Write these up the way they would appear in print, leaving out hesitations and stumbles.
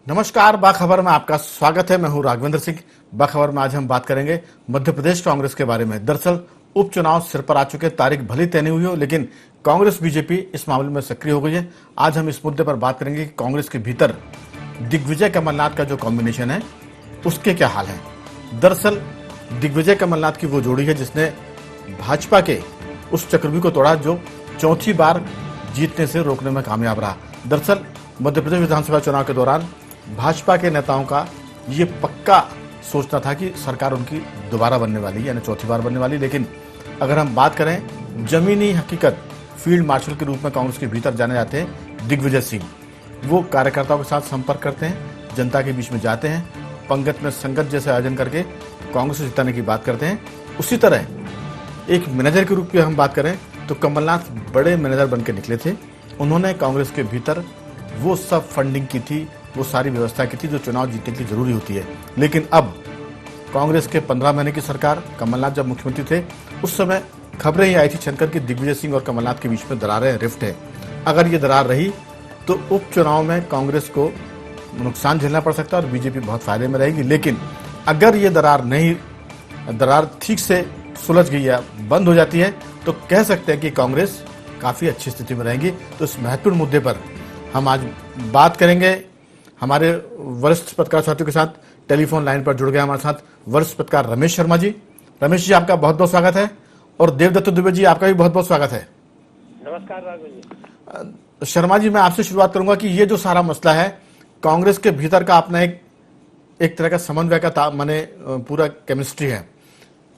नमस्कार, बाखबर में आपका स्वागत है। मैं हूं राघवेंद्र सिंह। बाखबर में आज हम बात करेंगे मध्य प्रदेश कांग्रेस के बारे में। दरअसल उपचुनाव सिर पर आ चुके, तारीख भली तय नहीं हुई हो, लेकिन कांग्रेस बीजेपी इस मामले में सक्रिय हो गई है। आज हम इस मुद्दे पर बात करेंगे कि कांग्रेस के भीतर दिग्विजय कमलनाथ का जो कॉम्बिनेशन है उसके क्या हाल है। दरअसल दिग्विजय कमलनाथ की वो जोड़ी है जिसने भाजपा के उस चक्रव्यूह को तोड़ा जो चौथी बार जीतने से रोकने में कामयाब रहा। दरअसल मध्य प्रदेश विधानसभा चुनाव के दौरान भाजपा के नेताओं का ये पक्का सोचना था कि सरकार उनकी दोबारा बनने वाली, यानी चौथी बार बनने वाली। लेकिन अगर हम बात करें जमीनी हकीकत, फील्ड मार्शल के रूप में कांग्रेस के भीतर जाने जाते हैं दिग्विजय सिंह। वो कार्यकर्ताओं के साथ संपर्क करते हैं, जनता के बीच में जाते हैं, पंगत में संगत जैसे आयोजन करके कांग्रेस को जिताने की बात करते हैं। उसी तरह एक मैनेजर के रूप में हम बात करें तो कमलनाथ बड़े मैनेजर बन के निकले थे। उन्होंने कांग्रेस के भीतर वो सब फंडिंग की थी, वो सारी व्यवस्था की थी जो चुनाव जीतने के लिए जरूरी होती है। लेकिन अब कांग्रेस के 15 महीने की सरकार, कमलनाथ जब मुख्यमंत्री थे उस समय खबरें ये आई थी छनकर कि दिग्विजय सिंह और कमलनाथ के बीच में दरारें, रिफ्ट है। अगर ये दरार रही तो उपचुनाव में कांग्रेस को नुकसान झेलना पड़ सकता है और बीजेपी बहुत फायदे में रहेगी। लेकिन अगर ये दरार ठीक से सुलझ गई है, बंद हो जाती है, तो कह सकते हैं कि कांग्रेस काफी अच्छी स्थिति में रहेगी। तो इस महत्वपूर्ण मुद्दे पर हम आज बात करेंगे। हमारे वरिष्ठ पत्रकार साथियों के साथ टेलीफोन लाइन पर जुड़ गए हमारे साथ वरिष्ठ पत्रकार रमेश शर्मा जी। रमेश जी, आपका बहुत बहुत स्वागत है। और देवदत्त दुबे जी, आपका भी बहुत बहुत स्वागत है। नमस्कार राघव जी। शर्मा जी, मैं आपसे शुरुआत करूंगा कि ये जो सारा मसला है कांग्रेस के भीतर का अपना एक तरह का समन्वय का माने पूरा केमिस्ट्री है।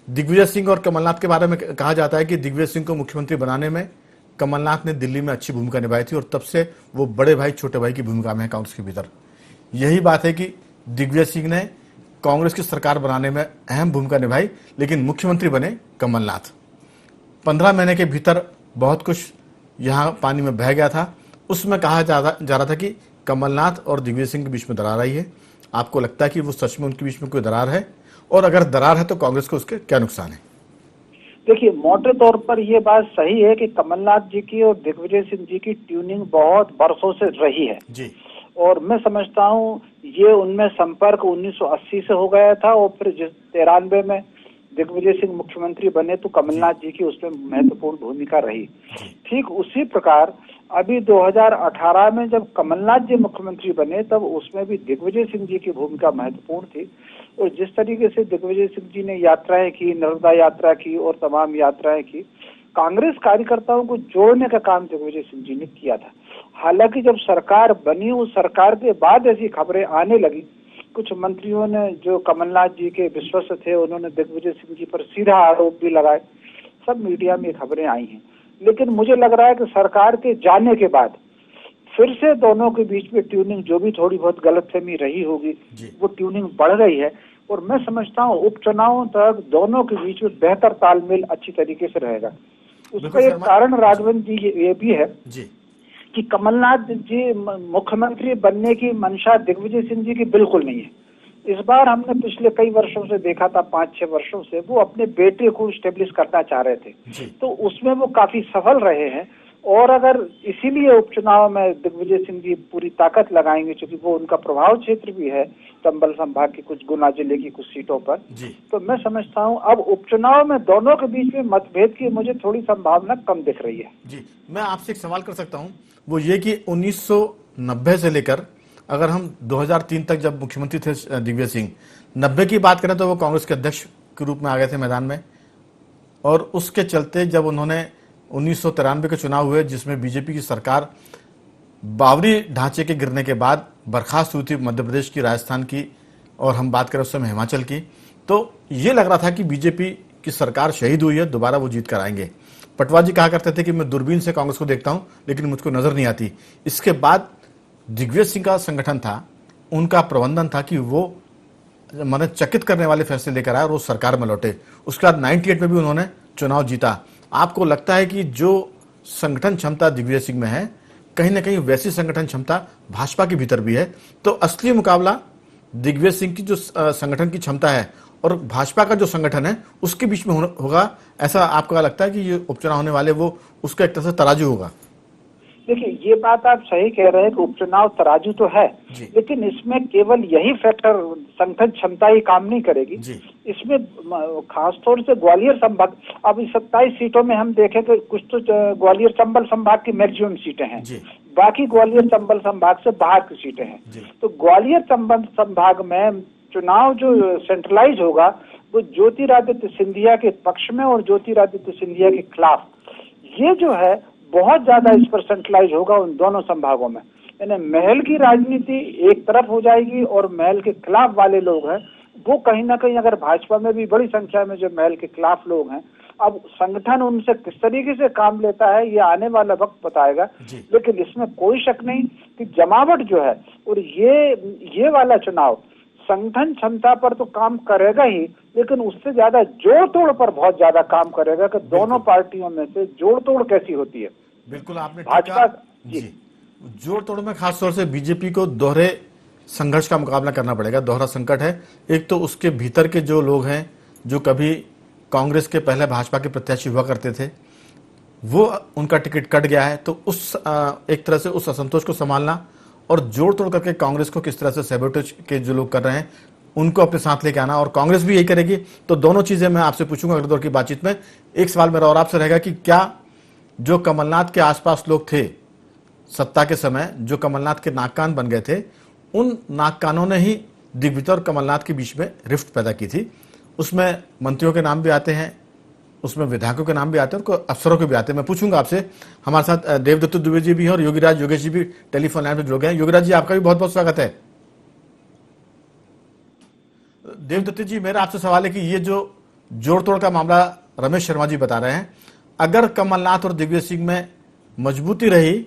दिग्विजय सिंह और कमलनाथ के बारे में कहा जाता है कि दिग्विजय सिंह को मुख्यमंत्री बनाने में कमलनाथ ने दिल्ली में अच्छी भूमिका निभाई थी और तब से वो बड़े भाई छोटे भाई की भूमिका में है कांग्रेस के भीतर। यही बात है कि दिग्विजय सिंह ने कांग्रेस की सरकार बनाने में अहम भूमिका निभाई, लेकिन मुख्यमंत्री बने कमलनाथ। 15 महीने के भीतर बहुत कुछ यहाँ पानी में बह गया था। उसमें कहा जा रहा था कि कमलनाथ और दिग्विजय सिंह के बीच में दरार आई है। आपको लगता है कि वो सच में उनके बीच में कोई दरार है, और अगर दरार है तो कांग्रेस को उसके क्या नुकसान है? देखिए, मोटे तौर पर ये बात सही है कि कमलनाथ जी की और दिग्विजय सिंह जी की ट्यूनिंग बहुत बरसों से रही है जी। और मैं समझता हूँ ये उनमें संपर्क 1980 से हो गया था और फिर जिस 93 में दिग्विजय सिंह मुख्यमंत्री बने तो कमलनाथ जी की उसमें महत्वपूर्ण भूमिका रही। ठीक उसी प्रकार अभी 2018 में जब कमलनाथ जी मुख्यमंत्री बने तब उसमें भी दिग्विजय सिंह जी की भूमिका महत्वपूर्ण थी। और जिस तरीके से दिग्विजय सिंह जी ने यात्राएं की, नर्मदा यात्रा की और तमाम यात्राएं की, कांग्रेस कार्यकर्ताओं को जोड़ने का काम दिग्विजय सिंह जी ने किया था। हालांकि जब सरकार बनी, उस सरकार के बाद ऐसी खबरें आने लगी, कुछ मंत्रियों ने जो कमलनाथ जी के विश्वस्त थे उन्होंने दिग्विजय सिंह जी पर सीधा आरोप भी लगाए। सब मीडिया में खबरें आई हैं। लेकिन मुझे लग रहा है कि सरकार के जाने के बाद फिर से दोनों के बीच में ट्यूनिंग, जो भी थोड़ी बहुत गलतफहमी रही होगी, वो ट्यूनिंग बढ़ गई है। और मैं समझता हूँ उपचुनावों तक दोनों के बीच में बेहतर तालमेल अच्छी तरीके से रहेगा। उसका एक कारण राघवन जी ये भी है कि कमलनाथ जी मुख्यमंत्री बनने की मंशा दिग्विजय सिंह जी की बिल्कुल नहीं है। इस बार हमने पिछले कई वर्षों से देखा था, 5-6 वर्षों से वो अपने बेटे को स्टेब्लिश करना चाह रहे थे, तो उसमें वो काफी सफल रहे हैं। और अगर इसीलिए उपचुनाव में दिग्विजय सिंह जी पूरी ताकत लगाएंगे, क्योंकि वो उनका प्रभाव क्षेत्र भी है चंबल संभाग की कुछ, गुना जिले की कुछ सीटों पर, तो मैं समझता हूं अब उपचुनाव में दोनों के बीच में मतभेद की मुझे थोड़ी संभावना कम दिख रही है। जी, मैं आपसे एक सवाल कर सकता हूं, वो ये कि 1990 से लेकर अगर हम 2003 तक जब मुख्यमंत्री थे दिग्विजय सिंह, 90 की बात करें तो वो कांग्रेस के अध्यक्ष के रूप में आ गए थे मैदान में। और उसके चलते जब उन्होंने 1993 के चुनाव हुए जिसमें बीजेपी की सरकार बावरी ढांचे के गिरने के बाद बर्खास्त हुई थी, मध्य प्रदेश की, राजस्थान की, और हम बात करें उस समय हिमाचल की, तो ये लग रहा था कि बीजेपी की सरकार शहीद हुई है, दोबारा वो जीत कर आएंगे। पटवा जी कहा करते थे कि मैं दूरबीन से कांग्रेस को देखता हूं लेकिन मुझको नजर नहीं आती। इसके बाद दिग्विजय सिंह का संगठन था, उनका प्रबंधन था कि वो माने चकित करने वाले फैसले लेकर आए और वो सरकार में लौटे। उसके बाद 98 में भी उन्होंने चुनाव जीता। आपको लगता है कि जो संगठन क्षमता दिग्विजय सिंह में है, कहीं ना कहीं वैसी संगठन क्षमता भाजपा के भीतर भी है, तो असली मुकाबला दिग्विजय सिंह की जो संगठन की क्षमता है और भाजपा का जो संगठन है उसके बीच में होगा, ऐसा आपको लगता है कि ये उपचुनाव होने वाले वो उसका एक तरह से तराजू होगा? देखिए, ये बात आप सही कह रहे हैं कि उपचुनाव तराजू तो है, जी। लेकिन इसमें केवल यही फैक्टर संगठन क्षमता ही काम नहीं करेगी। जी। इसमें खासतौर से ग्वालियर संभाग, अब इस 27 सीटों में हम देखें कि कुछ तो ग्वालियर चंबल संभाग की मैक्सिमम सीटें हैं, जी। बाकी ग्वालियर चंबल संभाग से बाहर की सीटें हैं। जी। तो ग्वालियर चंबल संभाग में चुनाव जो सेंट्रलाइज होगा वो ज्योतिरादित्य सिंधिया के पक्ष में और ज्योतिरादित्य सिंधिया के खिलाफ, ये जो है बहुत ज्यादा इस पर सेंट्रलाइज होगा उन दोनों संभागों में। यानी महल की राजनीति एक तरफ हो जाएगी और महल के खिलाफ वाले लोग हैं वो कहीं ना कहीं, अगर भाजपा में भी बड़ी संख्या में जो महल के खिलाफ लोग हैं, अब संगठन उनसे किस तरीके से काम लेता है ये आने वाला वक्त बताएगा। लेकिन इसमें कोई शक नहीं कि जमावट जो है, और ये वाला चुनाव संगठन क्षमता पर तो काम करेगा ही, लेकिन उससे ज्यादा जोड़ तोड़ पर बहुत ज्यादा काम करेगा कि दोनों पार्टियों में से जोड़ तोड़ कैसी होती है। बिल्कुल आपने भाजपा जी जोड़ तोड़ में खासतौर से बीजेपी को दोहरे संघर्ष का मुकाबला करना पड़ेगा। दोहरा संकट है, एक तो उसके भीतर के जो लोग हैं जो कभी कांग्रेस के पहले भाजपा के प्रत्याशी हुआ करते थे, वो उनका टिकट कट गया है, तो उस एक तरह से उस असंतोष को संभालना और जोड़ तोड़ करके कांग्रेस को किस तरह से सैबोटेज के जो लोग कर रहे हैं उनको अपने साथ लेके आना, और कांग्रेस भी यही करेगी। तो दोनों चीजें मैं आपसे पूछूंगा अगले दौर की बातचीत में। एक सवाल मेरा और आपसे रहेगा कि क्या जो कमलनाथ के आसपास लोग थे सत्ता के समय, जो कमलनाथ के नाक कान बन गए थे, उन नाक कानों ने ही दिग्विजय और कमलनाथ के बीच में रिफ्ट पैदा की थी। उसमें मंत्रियों के नाम भी आते हैं, उसमें विधायकों के नाम भी आते हैं और अफसरों के भी आते हैं। मैं पूछूंगा आपसे, हमारे साथ देवदत्त दुबे जी भी हैं और योगीराज योगेश जी भी टेलीफोन लाइन पर जुड़ गए हैं। योगीराज जी, आपका भी बहुत बहुत स्वागत है। देवदत्त जी, मेरा आपसे सवाल है कि ये जो जोड़ तोड़ का मामला रमेश शर्मा जी बता रहे हैं, अगर कमलनाथ और दिग्विजय सिंह में मजबूती रही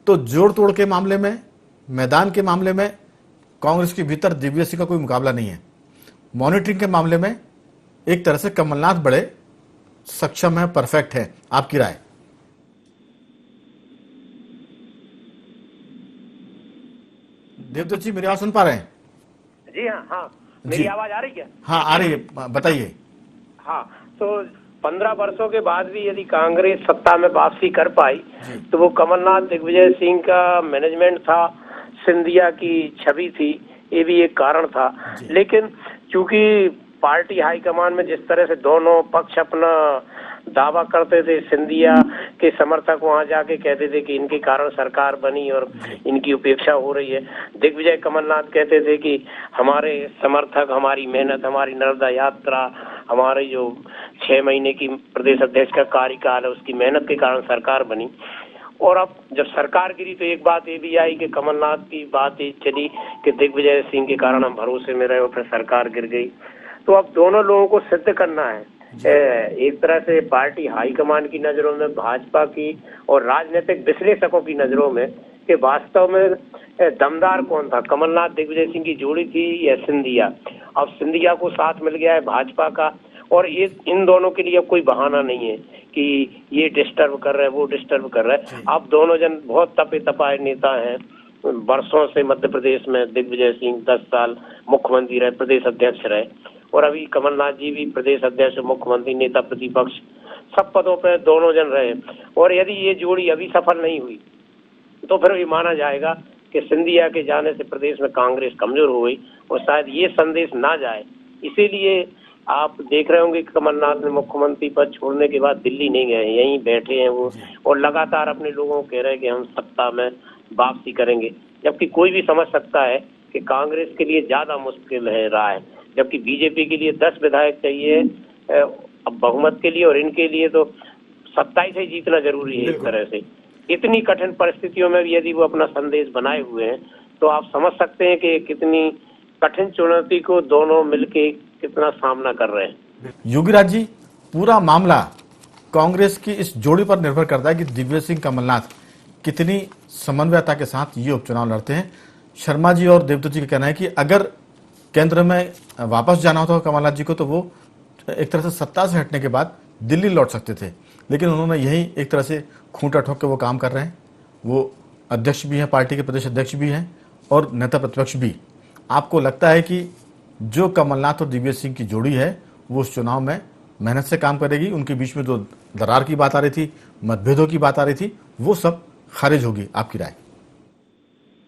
तो जोड़ तोड़ के मामले में, मैदान के मामले में कांग्रेस के भीतर दिग्विजय सिंह का कोई मुकाबला नहीं है। मॉनिटरिंग के मामले में एक तरह से कमलनाथ बड़े सक्षम है, परफेक्ट है। आपकी राय? देवदत्त जी, मेरी आवाज सुन पा रहे हैं? जी हाँ, मेरी आवाज आ रही है? हाँ आ रही है, बताइए। हाँ, तो 15 वर्षों के बाद भी यदि कांग्रेस सत्ता में वापसी कर पाई तो वो कमलनाथ दिग्विजय सिंह का मैनेजमेंट था, सिंधिया की छवि थी, ये भी एक कारण था। लेकिन चूंकि पार्टी हाईकमान में जिस तरह से दोनों पक्ष अपना दावा करते थे, सिंधिया के समर्थक वहां जाके कहते थे कि इनके कारण सरकार बनी और इनकी उपेक्षा हो रही है। दिग्विजय कमलनाथ कहते थे कि हमारे समर्थक, हमारी मेहनत, हमारी नर्मदा यात्रा, हमारे जो 6 महीने की प्रदेश अध्यक्ष का कार्यकाल है उसकी मेहनत के कारण सरकार बनी। और अब जब सरकार गिरी तो एक बात ये भी आई कि कमलनाथ की बात ये चली कि दिग्विजय सिंह के कारण हम भरोसे में रहे और फिर सरकार गिर गई। तो अब दोनों लोगों को सिद्ध करना है, एक तरह से पार्टी हाईकमान की नजरों में, भाजपा की और राजनीतिक विश्लेषकों की नजरों में, कि वास्तव में दमदार कौन था, कमलनाथ दिग्विजय सिंह की जोड़ी थी या सिंधिया। अब सिंधिया को साथ मिल गया है भाजपा का, और ये इन दोनों के लिए अब कोई बहाना नहीं है कि ये डिस्टर्ब कर रहे हैं, वो डिस्टर्ब कर रहे हैं। अब दोनों जन बहुत तपे तपाए नेता हैं, वर्षों से मध्य प्रदेश में दिग्विजय सिंह 10 साल मुख्यमंत्री रहे, प्रदेश अध्यक्ष रहे, और अभी कमलनाथ जी भी प्रदेश अध्यक्ष, मुख्यमंत्री, नेता प्रतिपक्ष, सब पदों पे दोनों जन रहे। और यदि ये जोड़ी अभी सफल नहीं हुई तो फिर ये माना जाएगा कि सिंधिया के जाने से प्रदेश में कांग्रेस कमजोर हो गई, और शायद ये संदेश ना जाए। इसीलिए आप देख रहे होंगे कि कमलनाथ ने मुख्यमंत्री पद छोड़ने के बाद दिल्ली नहीं गए, यहीं बैठे हैं वो, और लगातार अपने लोगों को कह रहे हैं कि हम सत्ता में वापसी करेंगे। जबकि कोई भी समझ सकता है कि कांग्रेस के लिए ज्यादा मुश्किल है रहा है, जबकि बीजेपी के लिए 10 विधायक चाहिए अब बहुमत के लिए, और इनके लिए तो 27 ही जीतना जरूरी है। इस तरह से इतनी कठिन परिस्थितियों में भी यदि वो अपना संदेश बनाए हुए हैं तो आप समझ सकते हैं कि कितनी कठिन चुनौती को दोनों मिलके कितना सामना कर रहे हैं। योगीराज जी, पूरा मामला कांग्रेस की इस जोड़ी पर निर्भर करता है कि दिग्विजय सिंह कमलनाथ कितनी समन्वयता के साथ ये उपचुनाव लड़ते हैं। शर्मा जी और देवदत्त जी का कहना है कि अगर केंद्र में वापस जाना होता कमलनाथ जी को तो वो एक तरह से सत्ता से हटने के बाद दिल्ली लौट सकते थे, लेकिन उन्होंने यही एक तरह से खूंटा ठोक के वो काम कर रहे हैं। वो अध्यक्ष भी हैं, पार्टी के प्रदेश अध्यक्ष भी हैं और नेता प्रतिपक्ष भी। आपको लगता है कि जो कमलनाथ और दिग्विजय सिंह की जोड़ी है वो उस चुनाव में मेहनत से काम करेगी? उनके बीच में जो दरार की बात आ रही थी, मतभेदों की बात आ रही थी, वो सब खारिज होगी, आपकी राय?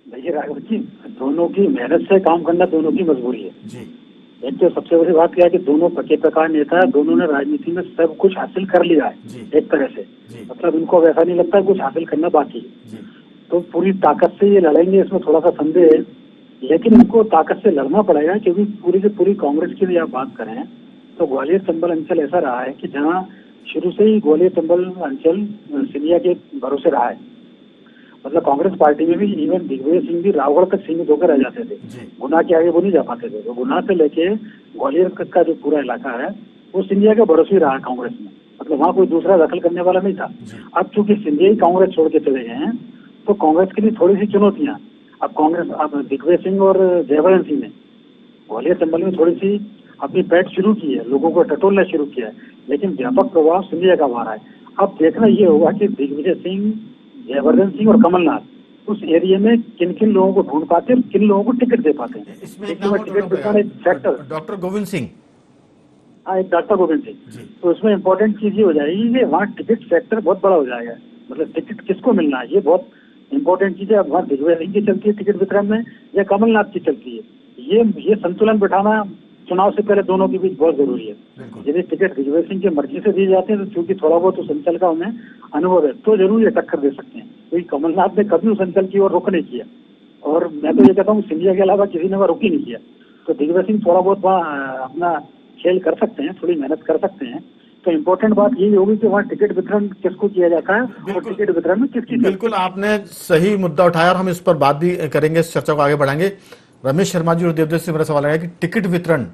देखिए राघव जी, दोनों की मेहनत से काम करना दोनों की मजबूरी है जी एक तो सबसे बड़ी बात क्या है कि दोनों पके प्रकार नेता है, दोनों ने राजनीति में सब कुछ हासिल कर लिया जी। है एक तरह से। जी मतलब इनको वैसा नहीं लगता कुछ हासिल करना बाकी है। जी तो पूरी ताकत से ये लड़ेंगे, इसमें थोड़ा सा संदेह है, लेकिन इनको ताकत से लड़ना पड़ेगा क्योंकि पूरी से पूरी कांग्रेस की यदि आप बात करें तो ग्वालियर चंबल अंचल ऐसा रहा है कि जहाँ शुरू से ही ग्वालियर चंबल अंचल सिंधिया के भरोसे रहा है। मतलब कांग्रेस पार्टी में भी इवन दिग्विजय सिंह भी रावगढ़ तक सीमित होकर रह जाते थे, जी गुना के आगे वो नहीं जा पाते थे। तो गुना से लेके ग्वालियर तक का जो पूरा इलाका है वो सिंधिया के भरोसे ही रहा है कांग्रेस में। मतलब वहाँ कोई दूसरा दखल करने वाला नहीं था। जी अब चूंकि सिंधिया ही कांग्रेस छोड़ के चले गए हैं तो कांग्रेस के लिए थोड़ी सी चुनौतियां। अब कांग्रेस, अब दिग्विजय सिंह और जयवर्धन सिंह ने ग्वालियर चंबल में थोड़ी सी अपनी पैठ शुरू की है, लोगों को टटोलना शुरू किया है, लेकिन व्यापक प्रभाव सिंधिया का आ रहा है। अब देखना ये होगा कि दिग्विजय सिंह, जयवर्धन सिंह और कमलनाथ उस एरिया में किन किन लोगों को ढूंढ पाते हैं, किन लोगों को टिकट दे पाते हैं। इसमें एक देखिए, मैं टिकट वितरण एक फैक्टर, डॉक्टर गोविंद सिंह। हाँ एक डॉक्टर गोविंद जी। सिंह, तो इसमें इम्पोर्टेंट चीज ये हो जाएगी कि वहाँ टिकट फैक्टर बहुत बड़ा हो जाएगा। मतलब टिकट किसको मिलना है ये बहुत इम्पोर्टेंट चीज है। अब वहाँ दिग्विजय सिंह की चलती है टिकट वितरण में या कमलनाथ की चलती है, ये संतुलन बिठाना चुनाव से पहले दोनों के बीच बहुत जरूरी है। बिल्कुल। यदि टिकट दिग्विजय सिंह की मर्जी से दिए जाते हैं तो चूंकि थोड़ा बहुत उस अंचल का उन्हें अनुभव है तो जरूर ये टक्कर दे सकते हैं, क्योंकि कमलनाथ ने कभी उस अंचल की ओर रुख नहीं किया और मैं तो ये कहता हूँ सिंधिया के अलावा किसी ने वह रुक ही नहीं किया। तो दिग्विजय सिंह थोड़ा बहुत वहाँ अपना खेल कर सकते हैं, थोड़ी मेहनत कर सकते हैं। तो इम्पोर्टेंट बात यही होगी कि वहाँ टिकट वितरण किसको किया जाता है और बिल्कुल। टिकट वितरण में किसकी। बिल्कुल, आपने सही मुद्दा उठाया और हम इस पर बात भी करेंगे, इस चर्चा को आगे बढ़ाएंगे। रमेश शर्मा जी और देवदत्त से मेरा सवाल है कि टिकट वितरण,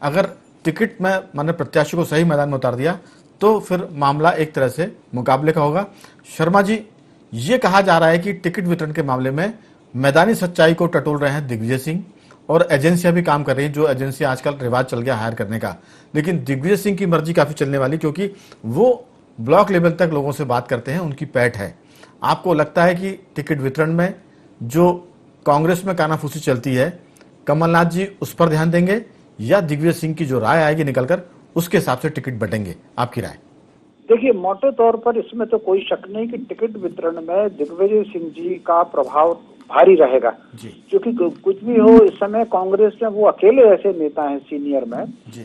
अगर टिकट में मैंने प्रत्याशी को सही मैदान में उतार दिया तो फिर मामला एक तरह से मुकाबले का होगा। शर्मा जी, ये कहा जा रहा है कि टिकट वितरण के मामले में मैदानी सच्चाई को टटोल रहे हैं दिग्विजय सिंह और एजेंसियां भी काम कर रही हैं, जो एजेंसियां आजकल रिवाज चल गया हायर करने का। लेकिन दिग्विजय सिंह की मर्जी काफी चलने वाली, क्योंकि वो ब्लॉक लेवल तक लोगों से बात करते हैं, उनकी पैठ है। आपको लगता है कि टिकट वितरण में जो कांग्रेस में कानाफूसी चलती है, कमलनाथ जी उस पर ध्यान देंगे या दिग्विजय सिंह की जो राय आएगी निकलकर उसके हिसाब से टिकट बटेंगे? आपकी राय? देखिए, मोटे तौर पर इसमें तो कोई शक नहीं कि टिकट वितरण में दिग्विजय सिंह जी का प्रभाव भारी रहेगा जी क्योंकि कुछ भी हो इस समय कांग्रेस में वो अकेले ऐसे नेता हैं सीनियर में जी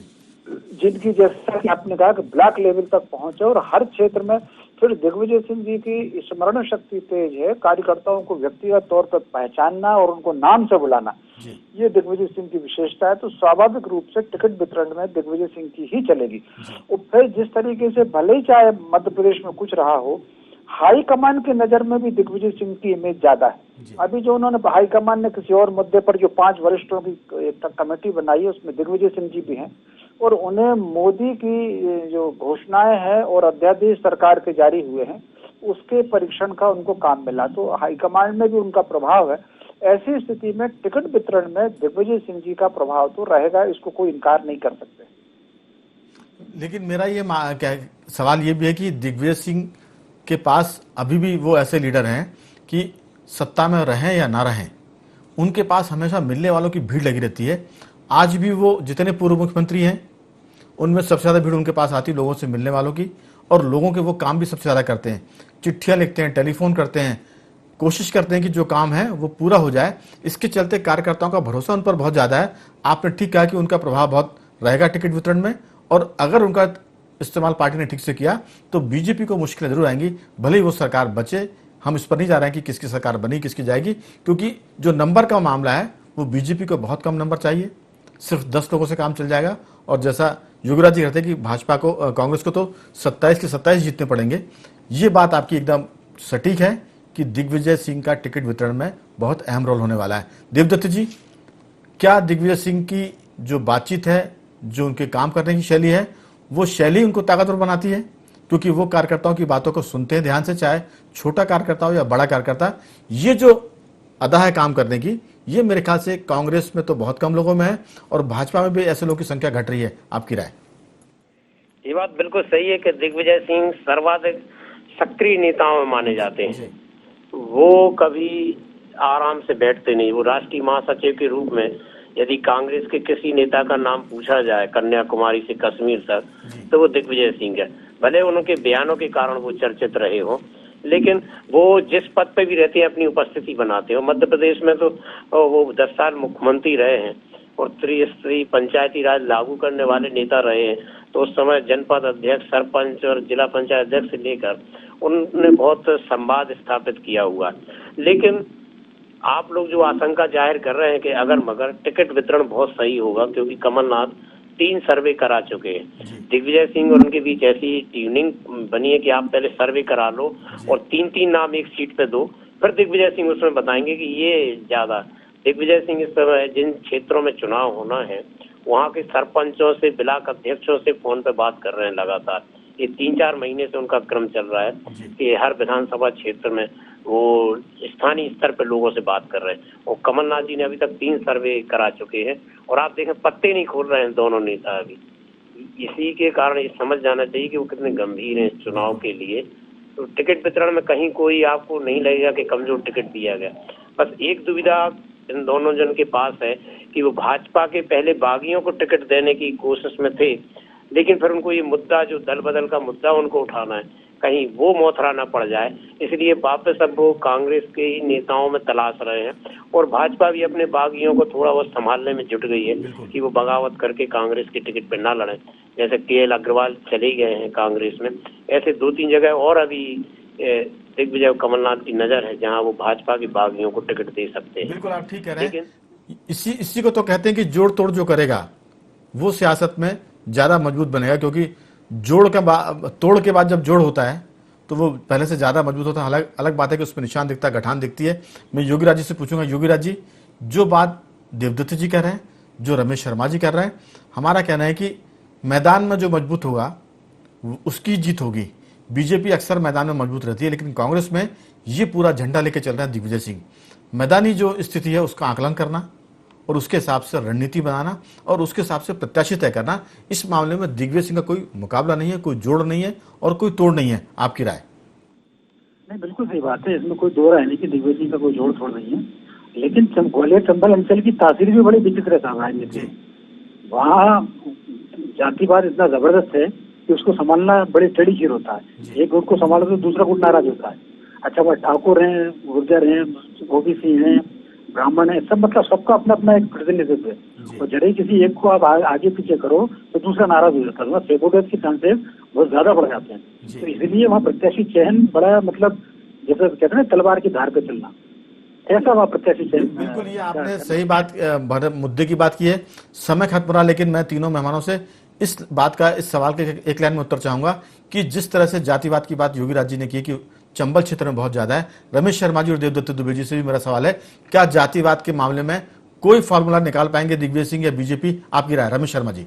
जिनकी, जैसा कि आपने कहा, कि ब्लॉक लेवल तक पहुंचे और हर क्षेत्र में। फिर दिग्विजय सिंह जी की स्मरण शक्ति तेज है, कार्यकर्ताओं को व्यक्तिगत तौर पर पहचानना और उनको नाम से बुलाना, जी ये दिग्विजय सिंह की विशेषता है। तो स्वाभाविक रूप से टिकट वितरण में दिग्विजय सिंह की ही चलेगी। और फिर जिस तरीके से भले ही चाहे मध्य प्रदेश में कुछ रहा हो, हाईकमान की नजर में भी दिग्विजय सिंह की इमेज ज्यादा है। अभी जो उन्होंने हाईकमान ने किसी और मुद्दे पर जो 5 वरिष्ठों की एक कमेटी बनाई है उसमें दिग्विजय सिंह जी भी हैं और उन्हें मोदी की जो घोषणाएं हैं और अध्यादेश सरकार के जारी हुए हैं उसके परीक्षण का उनको काम मिला। तो हाईकमान में भी उनका प्रभाव है। ऐसी स्थिति में टिकट वितरण में दिग्विजय सिंह जी का प्रभाव तो रहेगा, इसको कोई इनकार नहीं कर सकते। लेकिन मेरा ये क्या सवाल ये भी है कि दिग्विजय सिंह के पास अभी भी वो ऐसे लीडर हैं कि सत्ता में रहें या ना रहें, उनके पास हमेशा मिलने वालों की भीड़ लगी रहती है। आज भी वो जितने पूर्व मुख्यमंत्री हैं उनमें सबसे ज़्यादा भीड़ उनके पास आती है लोगों से मिलने वालों की, और लोगों के वो काम भी सबसे ज़्यादा करते हैं, चिट्ठियाँ लिखते हैं, टेलीफोन करते हैं, कोशिश करते हैं कि जो काम है वो पूरा हो जाए। इसके चलते कार्यकर्ताओं का भरोसा उन पर बहुत ज़्यादा है। आपने ठीक कहा कि उनका प्रभाव बहुत रहेगा टिकट वितरण में, और अगर उनका इस्तेमाल पार्टी ने ठीक से किया तो बीजेपी को मुश्किलें जरूर आएंगी, भले ही वो सरकार बचे। हम इस पर नहीं जा रहे हैं कि किसकी सरकार बनी किसकी जाएगी, क्योंकि जो नंबर का मामला है वो बीजेपी को बहुत कम नंबर चाहिए, सिर्फ 10 लोगों से काम चल जाएगा। और जैसा युगराज जी कहते हैं कि भाजपा को, कांग्रेस को तो 27 के 27 जीतने पड़ेंगे। ये बात आपकी एकदम सटीक है कि दिग्विजय सिंह का टिकट वितरण में बहुत अहम रोल होने वाला है। देवदत्त जी, क्या दिग्विजय सिंह की जो बातचीत है, जो उनके काम करने की शैली है, वो शैली उनको ताकतवर बनाती है? क्योंकि वो कार्यकर्ताओं की बातों को सुनते हैं ध्यान से, चाहे छोटा कार्यकर्ता हो या बड़ा कार्यकर्ता। ये जो अदा है काम करने की, ये मेरे ख्याल से कांग्रेस में तो बहुत कम लोगों में है और भाजपा में भी ऐसे लोगों की संख्या घट रही है। आपकी राय? ये बात बिल्कुल सही है कि दिग्विजय सिंह सर्वाधिक सक्रिय नेताओं में माने जाते हैं। वो कभी आराम से बैठते नहीं। वो राष्ट्रीय महासचिव के रूप में यदि कांग्रेस के किसी नेता का नाम पूछा जाए कन्याकुमारी से कश्मीर तक, तो वो दिग्विजय सिंह है। भले उनके बयानों के कारण वो चर्चित रहे हो, लेकिन वो जिस पद पे भी रहते हैं अपनी उपस्थिति बनाते हैं। और मध्य प्रदेश में तो वो 10 साल मुख्यमंत्री रहे हैं और त्रिस्तरीय पंचायती राज लागू करने वाले नेता रहे हैं। तो उस समय जनपद अध्यक्ष, सरपंच और जिला पंचायत अध्यक्ष से लेकर उन्होंने बहुत संवाद स्थापित किया हुआ है। लेकिन आप लोग जो आशंका जाहिर कर रहे हैं कि अगर मगर टिकट वितरण बहुत सही होगा, क्योंकि कमलनाथ 3 सर्वे करा चुके हैं। दिग्विजय सिंह और उनके बीच ऐसी ट्यूनिंग बनी है कि आप पहले सर्वे करा लो और 3-3 नाम एक सीट पे दो, फिर दिग्विजय सिंह उसमें बताएंगे कि ये ज्यादा। दिग्विजय सिंह इस समय जिन क्षेत्रों में चुनाव होना है वहाँ के सरपंचों से, ब्लॉक अध्यक्षों से फोन पे बात कर रहे हैं लगातार। ये 3-4 महीने से उनका क्रम चल रहा है कि हर विधानसभा क्षेत्र में वो स्थानीय स्तर पर लोगों से बात कर रहे हैं। और कमलनाथ जी ने अभी तक 3 सर्वे करा चुके हैं और आप देखें पत्ते नहीं खोल रहे हैं दोनों नेता अभी। इसी के कारण ये समझ जाना चाहिए कि वो कितने गंभीर हैं इस चुनाव के लिए। तो टिकट वितरण में कहीं कोई आपको नहीं लगेगा कि कमजोर टिकट दिया गया। बस एक दुविधा इन दोनों जन के पास है कि वो भाजपा के पहले बागियों को टिकट देने की कोशिश में थे, लेकिन फिर उनको ये मुद्दा जो दल बदल का मुद्दा उनको उठाना है, कहीं वो मोथरा ना पड़ जाए, इसलिए वापस अब वो कांग्रेस के ही नेताओं में तलाश रहे हैं। और भाजपा भी अपने बागियों को थोड़ा बहुत संभालने में जुट गई है कि वो बगावत करके कांग्रेस के टिकट पर ना लड़े। जैसे KL अग्रवाल चले गए हैं कांग्रेस में, ऐसे 2-3 जगह और अभी दिग्विजय कमलनाथ की नजर है जहां वो भाजपा के बागियों को टिकट दे सकते हैं। बिल्कुल आप ठीक कह रहे हैं। इसी को तो कहते हैं कि जोड़ तोड़ जो करेगा वो सियासत में ज्यादा मजबूत बनेगा, क्योंकि तोड़ के बाद जब जोड़ होता है तो वो पहले से ज्यादा मजबूत होता है। अलग बात है कि उसमें निशान दिखता है, गठान दिखती है। मैं योगी राज जी से पूछूंगा, योगी राज जी, जो बात देवदत्त जी कह रहे हैं, जो रमेश शर्मा जी कर रहे हैं, हमारा कहना है कि मैदान में जो मजबूत होगा उसकी जीत होगी। बीजेपी अक्सर मैदान में मजबूत रहती है, लेकिन कांग्रेस में ये पूरा झंडा लेके चल रहा है दिग्विजय सिंह। मैदानी जो स्थिति है उसका आकलन करना और उसके हिसाब से रणनीति बनाना और उसके हिसाब से प्रत्याशी तय करना। इस मामले में दिग्विजय सिंह का कोई मुकाबला नहीं है, कोई जोड़ नहीं है और कोई तोड़ नहीं है। आपकी राय? नहीं, बिल्कुल सही बात है, इसमें कोई दो राय नहीं कि दिग्विजय सिंह का कोई जोड़ तोड़ नहीं है। लेकिन ग्वालियर चंबल अंचल की तासीर भी बड़ी विचित्र है राजनीति। वहाँ जातिवाद इतना जबरदस्त है कि उसको संभालना बड़ी टेढ़ी खीर होता है। एक गुट को संभालो तो दूसरा गुट नाराज होता है। अच्छा, वह ठाकुर हैं, गुर्जर हैं, OBC हैं, ब्राह्मण है, सब मतलब सबका अपना अपना एक प्रतिनिधित्व है। और जब किसी एक को आप आगे पीछे करो तो दूसरा नाराज हो जाता है। फेवरेट के चांसेस बहुत ज्यादा बढ़ जाते हैं। तो इसलिए वहाँ प्रत्याशी चयन बड़ा, मतलब जैसे कहते हैं ना तलवार की धार पे चलना, ऐसा वहाँ प्रत्याशी चयन। बिल्कुल, ये आपने सही बात, मुद्दे की बात की है। समय खत्म हो रहा, लेकिन मैं तीनों मेहमानों से इस सवाल के एक लाइन में उत्तर चाहूंगा कि जिस तरह से जातिवाद की बात योगी राज जी ने की कि चंबल क्षेत्र में बहुत ज्यादा है, रमेश शर्मा जी और देवदत्त दुबे जी से भी मेरा सवाल है, क्या जातिवाद के मामले में कोई फॉर्मूला निकाल पाएंगे दिग्विजय सिंह या बीजेपी? आपकी राय रमेश शर्मा जी?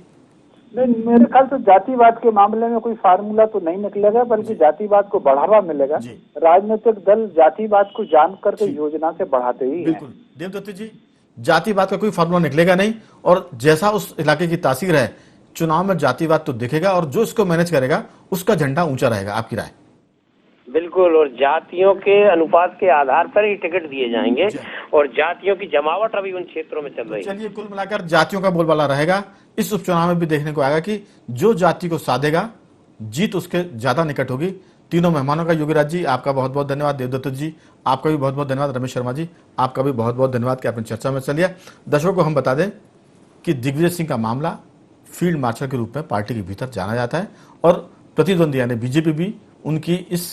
नहीं, मेरे ख्याल से जातिवाद के मामले में कोई फार्मूला तो नहीं निकलेगा, बल्कि जातिवाद को बढ़ावा मिलेगा। राजनीतिक दल जातिवाद को जान करके योजना से बढ़ाते ही हैं। बिल्कुल देवदत्त जी, जातिवाद का कोई फार्मूला निकलेगा नहीं, और जैसा उस इलाके की तासीर है चुनाव में जातिवाद तो दिखेगा और जो इसको मैनेज करेगा उसका झंडा ऊंचा रहेगा। आपकी राय? बिल्कुल, और जातियों के अनुपात के आधार पर ही टिकट दिए जाएंगे और जातियों की जमावट अभी उन क्षेत्रों में चल रही है। चलिए, कुल मिलाकर जातियों का बोलबाला रहेगा। इस उपचुनाव में भी देखने को आएगा कि जो जाति को साधेगा जीत उसके ज्यादा निकट होगी। तीनों मेहमानों का योगी राज जी आपका बहुत बहुत धन्यवाद, देवदत्त जी आपका भी बहुत बहुत धन्यवाद, रमेश शर्मा जी आपका भी बहुत बहुत धन्यवाद कि आपने चर्चा में चलिए। दर्शकों को हम बता दें कि दिग्विजय सिंह का मामला फील्ड मार्शल के रूप में पार्टी के भीतर जाना जाता है और प्रतिद्वंदी यानी बीजेपी भी उनकी इस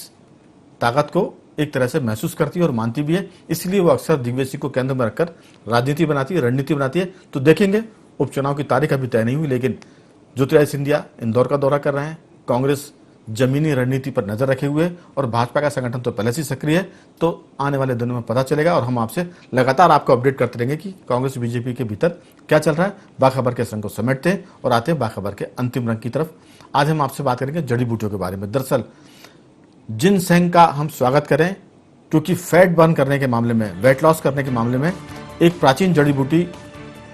ताकत को एक तरह से महसूस करती है और मानती भी है। इसलिए वो अक्सर दिग्विजय सिंह को केंद्र में रखकर राजनीति बनाती है, रणनीति बनाती है। तो देखेंगे, उपचुनाव की तारीख अभी तय नहीं हुई, लेकिन ज्योतिरादित्य सिंधिया इंदौर का दौरा कर रहे हैं। कांग्रेस जमीनी रणनीति पर नजर रखे हुए और भाजपा का संगठन तो पहले से सक्रिय है। तो आने वाले दिनों में पता चलेगा और हम आपसे लगातार आपको अपडेट करते रहेंगे कि कांग्रेस बीजेपी के भीतर क्या चल रहा है। बाखबर के संग को समेटते हैं और आते हैं बाखबर के अंतिम रंग की तरफ। आज हम आपसे बात करेंगे जड़ी बूटियों के बारे में। दरअसल जिनसेंग का हम स्वागत करें, क्योंकि फैट बर्न करने के मामले में, वेट लॉस करने के मामले में एक प्राचीन जड़ी बूटी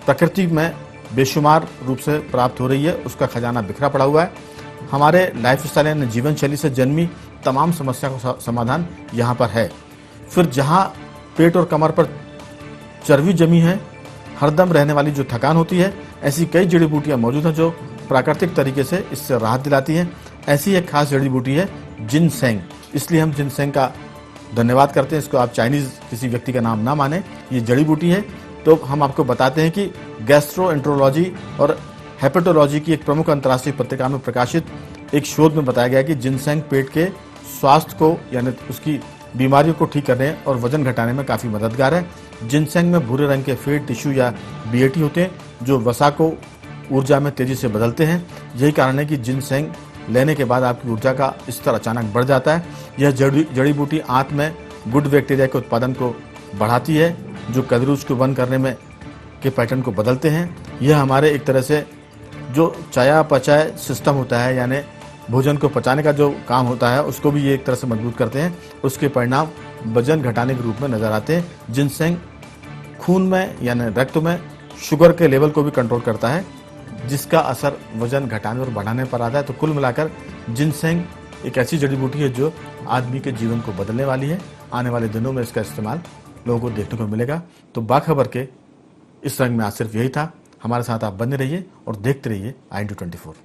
प्रकृति में बेशुमार रूप से प्राप्त हो रही है। उसका खजाना बिखरा पड़ा हुआ है। हमारे लाइफस्टाइल यानी जीवन शैली से जन्मी तमाम समस्या का समाधान यहाँ पर है। फिर जहाँ पेट और कमर पर चर्बी जमी है, हरदम रहने वाली जो थकान होती है, ऐसी कई जड़ी बूटियाँ मौजूद हैं जो प्राकृतिक तरीके से इससे राहत दिलाती हैं। ऐसी एक खास जड़ी बूटी है जिनसेंग। इसलिए हम जिनसेंग का धन्यवाद करते हैं। इसको आप चाइनीज किसी व्यक्ति का नाम ना माने, ये जड़ी बूटी है। तो हम आपको बताते हैं कि गैस्ट्रोएंटरोलॉजी और हेपेटोलॉजी की एक प्रमुख अंतर्राष्ट्रीय पत्रिका में प्रकाशित एक शोध में बताया गया कि जिनसेंग पेट के स्वास्थ्य को यानी उसकी बीमारियों को ठीक करने और वजन घटाने में काफ़ी मददगार है। जिनसेंग में भूरे रंग के फैट टिश्यू या बीएटी होते हैं जो वसा को ऊर्जा में तेजी से बदलते हैं। यही कारण है कि जिनसेंग लेने के बाद आपकी ऊर्जा का स्तर अचानक बढ़ जाता है। यह जड़ी बूटी आंत में गुड बैक्टीरिया के उत्पादन को बढ़ाती है जो कदरूज को बंद करने में के पैटर्न को बदलते हैं। यह हमारे एक तरह से जो चयापचय सिस्टम होता है यानी भोजन को पचाने का जो काम होता है उसको भी ये एक तरह से मजबूत करते हैं। उसके परिणाम वजन घटाने के रूप में नजर आते हैं। जिनसेंग खून में यानी रक्त में शुगर के लेवल को भी कंट्रोल करता है जिसका असर वजन घटाने और बढ़ाने पर आता है। तो कुल मिलाकर जिनसेंग एक ऐसी जड़ी बूटी है जो आदमी के जीवन को बदलने वाली है। आने वाले दिनों में इसका इस्तेमाल लोगों को देखने को मिलेगा। तो बाखबर के इस रंग में आज सिर्फ यही था। हमारे साथ आप बने रहिए और देखते रहिए INDU 24।